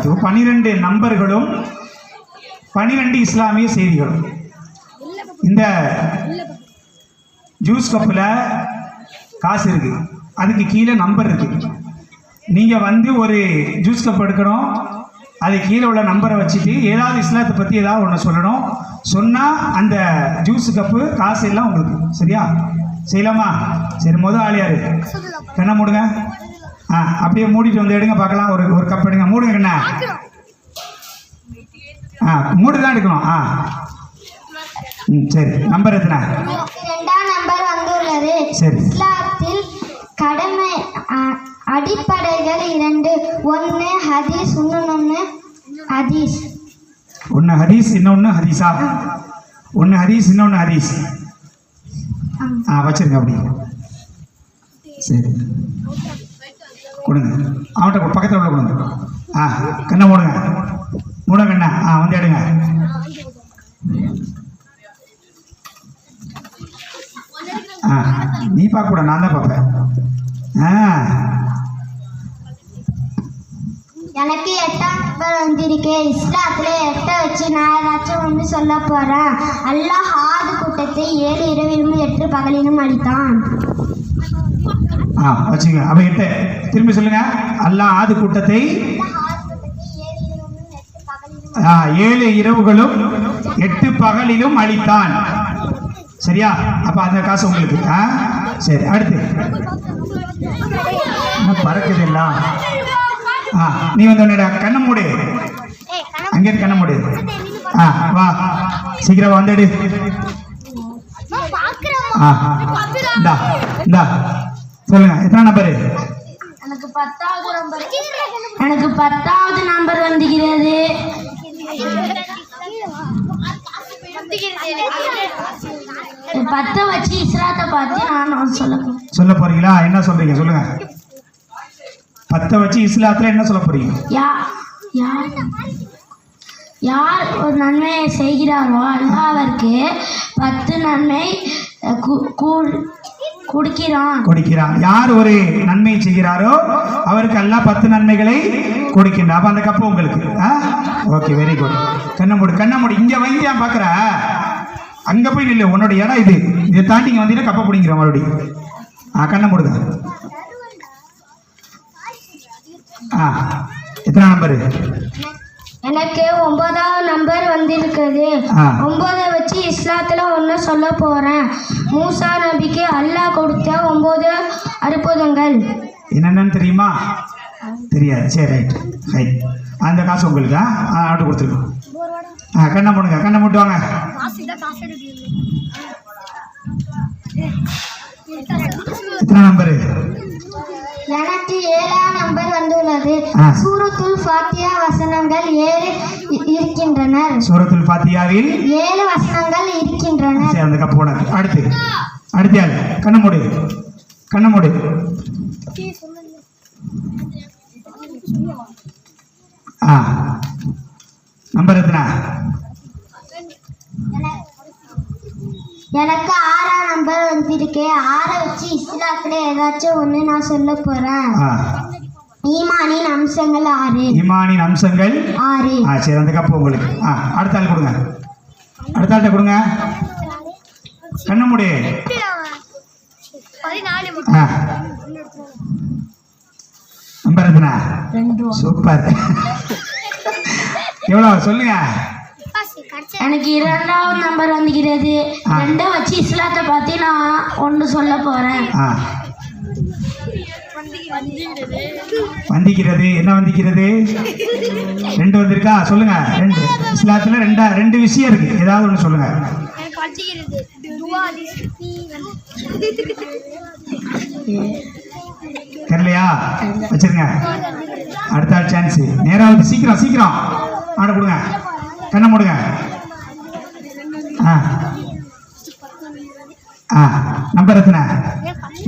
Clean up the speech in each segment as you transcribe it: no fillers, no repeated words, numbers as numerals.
12 நம்பர்களும் 12 இஸ்லாமிய செய்திகளும். இந்த ஜூஸ் கப்பில் காசு இருக்கு, அதுக்கு கீழே நம்பர் இருக்கு. நீங்கள் வந்து ஒரு ஜூஸ் கப் எடுக்கணும், அது கீழே உள்ள நம்பரை வச்சுட்டு ஏதாவது இஸ்லாத்தை பற்றி ஏதாவது ஒன்று சொல்லணும். சொன்னால் அந்த ஜூஸ் கப்பு காசு எல்லாம் உங்களுக்கு. சரியா? செய்யலாமா? சரி, முதல் ஆளியாரு கண்ணை மூடுங்க. அப்படியே மூடிட்டு வந்து எடுங்க பார்க்கலாம். ஒரு கப் எடுங்க, மூடுங்க கண்ணா. மூடு தான் எடுக்கணும். சரி, நம்பர் எத்தனை? 2ஆம் நம்பர் வந்துள்ளது. சரி. இஸ்லாத்தில் கடமை அடிப்படைகள் 2. 1 ஹதீஸ், இன்னொன்று ஹதீஸ். ஒன்று ஹதீஸ், இன்னொன்று ஹதீஸா? ஒன்று ஹதீஸ், இன்னொன்று ஹதீஸ். வச்சிருங்க அப்படி. சரி, கொடுங்க. அவன்கிட்ட பக்கத்தில் உள்ள கொடுங்க. கண்ணை மூடுங்க, மூடுங்க கண்ணா. வந்து எடுங்க. நீ பார்க்க கூட, நான் தான் பார்ப்பேன். எனக்கு 8ஆம் நம்பர் வந்திருக்கு. இஸ்லாத்துல 8 வச்சு நான் ஏதாச்சும் ஒன்று சொல்ல போறேன். அல்லாஹ் ஆது கூட்டத்தை 7 இரவிலும் 8 பகலிலும் அளித்தான். வச்சுங்க. அப்ப 8 திரும்பி சொல்லுங்க. அல்லாஹ் ஆது கூட்டத்தை 7 இரவுகளும் 8 பகலிலும் அளித்தான். சரியா? அப்ப அந்த காசு உங்களுக்கு. சரி, அடுத்து பறக்குது எல்லாம். நீ வந்து உன்னோட கண்ணை மூடு, அங்கே கண்ணை மூடு. வா, சீக்கிரம் வந்துடு. சொல்லுங்க, எத்தனை நம்பரு? எனக்கு 10ஆவது நம்பர் வந்துகிறது. 10 வச்சு இஸ்லாத்தை பார்த்து நான் சொல்ல போறீங்களா? என்ன சொல்றீங்க சொல்லுங்க. 10 வச்சு இஸ்லாத்துல என்ன சொல்ல போறீங்க? யார் ஒரு நன்மையை செய்கிறாரோ அல்லாஹ்விற்கு 10 நன்மை கொடுக்கிறான். யார் ஒரு நன்மை செய்கிறாரோ அவருக்கு அல்லாஹ் 10 நன்மைகளை கொடுக்கின்றான். அப்ப அந்த கப்பு உங்களுக்கு. Okay, very good. கண்ணை மூடி. இங்க வைங்க, பாக்குற அங்க போய் நில்லு. உன்னோட இடம் இது. இதை தாண்டி இங்க வந்தீங்கன்னா கப்பை பிடிங்கிற மறுபடியும். கண்ணை மூடுங்க. எத்தனை நம்பரு? எனக்கு 9ஆவது நம்பர் வந்திருக்குது. 9 வச்சு இஸ்லாத்துல ஒன்று சொல்ல போறேன். மூசா நபிக்கு அல்லாஹ் கொடுத்த 9 அற்புதங்கள் என்னென்னு தெரியுமா? தெரியாது. சரி, ரைட். அந்த காசு உங்களுக்கு ஆர்டர் கொடுத்துருக்கோம். கண்ணை மூடுங்க. கண்ணை மூட்டு வாங்க. எத்தனை நம்பரு? எனக்கு 7ஆம் நம்பர் வந்துள்ளது. சூரத்துல் ஃபாத்தியா வசனங்கள் 7 இருக்கின்றன. சூரத்துல் ஃபாத்தியாவில் 7 வசனங்கள் இருக்கின்றன. சரி, அந்த கப்பு போட. அடுத்து யாரு? கண்ணை மூடு. நம்பர் எத்தனை? எனக்கு 6ஆம் நம்பர் வந்திருக்கு. 6 வச்சு இஸ்லாத்துல ஏதாச்சும் ஒண்ணு நான் சொல்ல போறேன். ஈமானின் அம்சங்கள் 6. ஈமானின் அம்சங்கள் 6. சரி, அந்த கப்பு உங்களுக்கு. அடுத்த ஆள் கொடுங்க. அடுத்த ஆள்கிட்ட கொடுங்க. கண்ண மூடு. 14. நம்பர் எத்தனை? 2. சூப்பர். எவ்வளவு சொல்லுங்க. எனக்கு 2ஆவது நம்பர் வந்துகிறது. 2 வச்சு இஸ்லாத்தை பத்தி நான் ஒன்று சொல்ல போறேன். வந்திக்கிறது. என்ன வந்திக்கிறது? 2 வந்திருக்கா? சொல்லுங்க. 2 இஸ்லாத்துல 2 விஷயம் இருக்கு. ஏதாவது ஒன்று சொல்லுங்க. தெரியலையா? வச்சிருங்க. அடுத்த ஆள் சான்ஸ். நேராவது. சீக்கிரம் ஆட கொடுங்க. கண்ணை மூடுங்க. நம்பர் எத்தனை?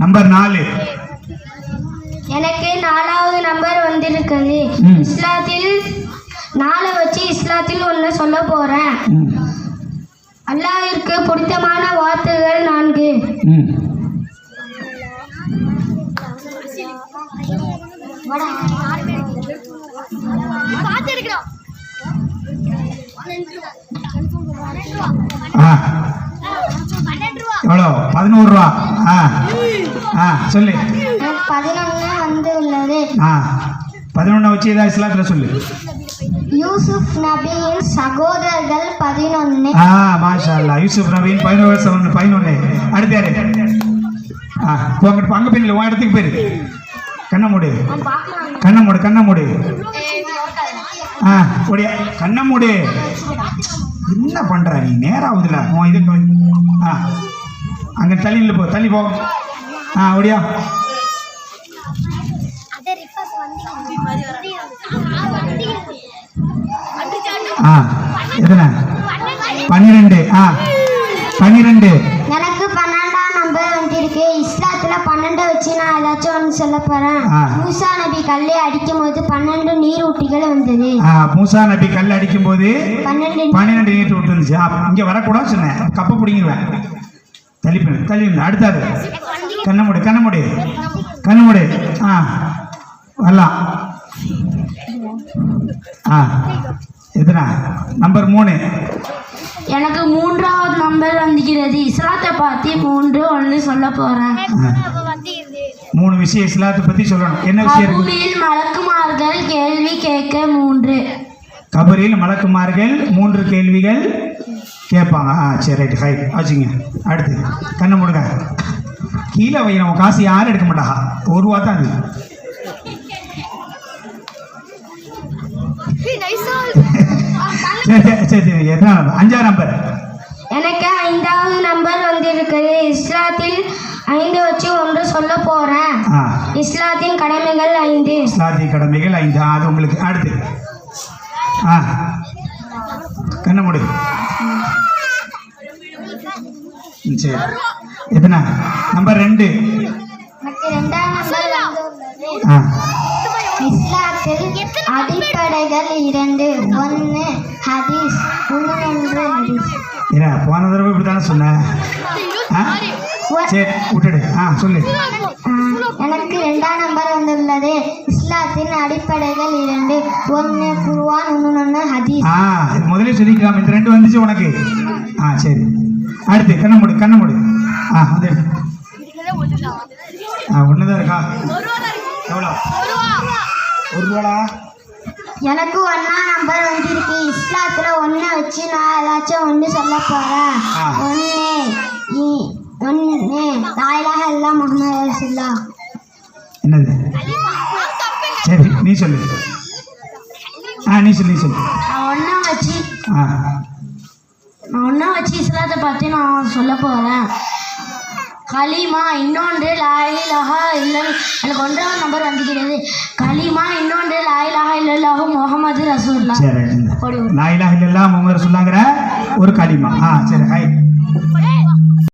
நம்பர் 4. எனக்கு 4ஆவது நம்பர் வந்திருக்குது. இஸ்லாத்தில் 4 வச்சு இஸ்லாத்தில் ஒன்று சொல்ல போறேன். அல்லாஹ்விற்கு பிடித்தமான வார்த்தைகள் 4. ஆ எவ்வளோ 11 ரூபா. ஆ ஆ சொல்லு. எனக்கு 11 வந்து உள்ளது. ஆ 11 வச்சு ஏதாவது இஸ்லாத்தில் சொல்லு. யூசுப் நபியின் சகோதரர்கள் 11. ஆ மாஷா அல்லாஹ். யூசுப் நபியின் 11. அடுத்து யாரு? ஆ உங்ககிட்ட அங்கே போய் உன் இடத்துக்கு போயிரு. கண்ணை மூடு. ஆ ஒடியா கண்ணை மூடு. என்ன பண்ணுற நீ? நேரம் ஆகுதுல உன் இது. ஆ அங்கே தள்ளி போ. ஆ ஒடியா. ஆ எத்தனை? 12. ஆ 12. எனக்கு 12ஆம் நம்பர் வந்திருக்கு. இஸ்லாத்துல 12 வச்சு நான் ஏதாச்சும் ஒன்று சொல்ல போறேன். மூசா நபி கல்லை அடிக்கும் போது 12 நீர் ஊட்டிகள் வந்தது. மூசா நபி கல் அடிக்கும் போது 12 நீர் ஊட்டு இருந்துச்சு. இங்கே வரக்கூடாது சொன்னேன். கப்பை பிடிங்கிடுவேன். தள்ளி அடுத்தாது. கண்ணை மூடு. ஆ வரலாம். ஆ எத்தனை? நம்பர் 3. எனக்கு 3ஆவது நம்பர் வந்துகிறது. இஸ்லாத்தை பற்றி 1 சொல்ல போறேன். 3 விஷயம் இஸ்லாத்தை பத்தி சொல்லணும். என்ன விஷயம் இருக்கு? கபூரில் மலக்குமார்கள் கேள்வி கேட்க 3. கபரில் மலக்குமார்கள் 3 கேள்விகள் கேட்பாங்க. ஆ சரி ரைட் ஹை வச்சுங்க. அடுத்து கண்ணை மூடுங்க. கீழே வை. நம்ம காசு யாரும் எடுக்க மாட்டாங்க. 1 ரூபா தான் அது. சரி எத்தனை நம்பர்? 5ஆம் நம்பர். எனக்கு 5வது நம்பர் வந்திருக்குது. இஸ்லாத்தில் 5 வச்சு 1 சொல்ல போறேன். இஸ்லாத்தின் கடமைகள் 5. இஸ்லாத்தின் கடமைகள் 5. அது உங்களுக்கு. அடுத்து ஆ கண்ணை மூடு. சரி எத்தனை? நம்பர் 2. எனக்கு 2ஆம் நம்பர் வந்துள்ளது. ஆ இஸ்லாத்தில் அடிப்படைகள் 2. 1 ஹதீஸ், இன்னொன்று ஹதீஸ். ஏன்னா போன தடவை இப்படி தானே சொன்னேன். சரி விட்டுடு. ஆ சொல்லு. எனக்கு 2ஆம் நம்பர் வந்துள்ளது. இஸ்லாத்தின் அடிப்படைகள் 2. 1 குர்ஆன், இன்னொன்று ஹதீஸ். முதலே சொல்லிக்கலாம். இந்த 2 வந்துச்சு உனக்கு. ஆ சரி அடுத்து கண்ணை மூடு. ஆ வந்து ஒன்றுதான் இருக்கா? எவ்வளோ? 1 ரூபாடா. எனக்கு 1ஆம் நம்பர் வந்திருக்கு. இஸ்லாத்துல 1 வச்சு நான் ஏதாச்சும் 1 சொல்ல போறேன். 1 லா இலாஹ இல்லல்லாஹ் முஹம்மது ரசூலுல்லாஹ். என்னது? சரி நீ சொல்லு. நீ சொல்லு. ஒன்றா வச்சு இஸ்லாத்தை பற்றி நான் சொல்ல போகிறேன். கலிமா, இன்னொன்று லா இலாஹா இல்லல். எனக்கு 1ஆம் நம்பர் வந்துகிறது. கலிமா, இன்னொன்று லா இலாஹா இல்லல்லாஹு முஹம்மது ரசூலுல்லாஹ். சரி லா இலாஹா இல்லல்லாஹ் முஹம்மது ரசூலுல்லாஹ்ங்கற ஒரு கலிமா. சரி ஹை